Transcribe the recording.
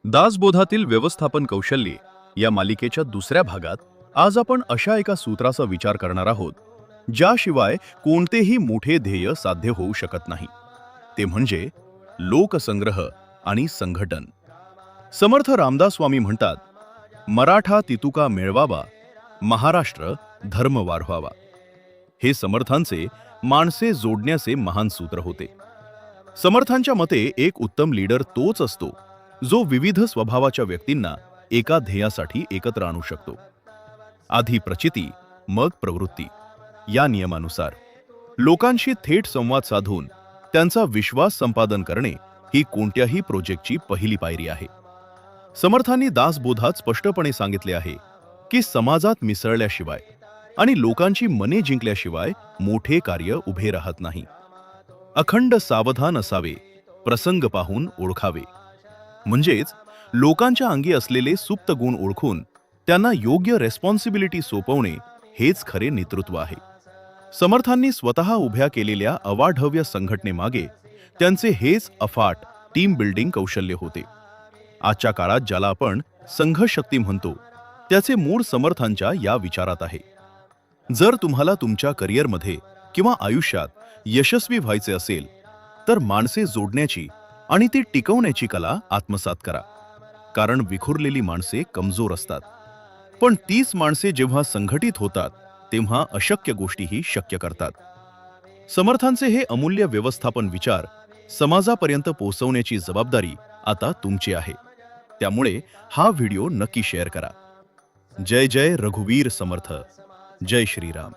दासबोधातील व्यवस्थापन कौशल्ये या मालिकेच्या दुसऱ्या भागात आज आपण अशा एका सूत्राचा विचार करणार आहोत ज्याशिवाय कोणतेही मोठे ध्येय साध्य होऊ शकत नाही. ते म्हणजे लोकसंग्रह आणि संघटन. समर्थ रामदास स्वामी म्हणतात, मराठा तितुका मिळवावा, महाराष्ट्र धर्म वाढवावा. हे समर्थांचे माणसे जोडण्याचे महान सूत्र होते. समर्थांच्या मते एक उत्तम लीडर तोच असतो जो विविध स्वभावाच्या व्यक्तींना एका ध्येयासाठी एकत्र आणू शकतो. आधी प्रचिती मग प्रवृत्ती या नियमानुसार लोकांशी थेट संवाद साधून त्यांचा विश्वास संपादन करणे ही कोणत्याही प्रोजेक्टची पहिली पायरी आहे. समर्थांनी दासबोधात स्पष्टपणे सांगितले आहे की समाजात मिसळल्याशिवाय आणि लोकांची मने जिंकल्याशिवाय मोठे कार्य उभे राहत नाही. अखंड सावधान असावे, प्रसंग पाहून ओळखावे. म्हणजेच लोकांच्या अंगी असलेले सुप्त गुण ओळखून त्यांना योग्य रेस्पॉन्सिबिलिटी सोपवणे हेच खरे नेतृत्व आहे. समर्थांनी स्वतः उभ्या केलेल्या अवाढव्य संघटनेमागे त्यांचे हेच अफाट टीम बिल्डिंग कौशल्य होते. आजच्या काळात ज्याला आपण संघशक्ती म्हणतो त्याचे मूळ समर्थांच्या या विचारात आहे. जर तुम्हाला तुमच्या करिअरमध्ये किंवा आयुष्यात यशस्वी व्हायचे असेल तर माणसे जोडण्याची आणि ती टिकवण्याची कला आत्मसात करा. कारण विखुरलेली माणसे कमजोर असतात, पण तीच माणसे जेव्हा संघटित होतात तेव्हा अशक्य गोष्टीही शक्य करतात. समर्थांचे हे अमूल्य व्यवस्थापन विचार समाजापर्यंत पोहोचवण्याची जबाबदारी आता तुमची आहे. त्यामुळे हा व्हिडिओ नक्की शेअर करा. जय जय रघुवीर समर्थ. जय श्रीराम.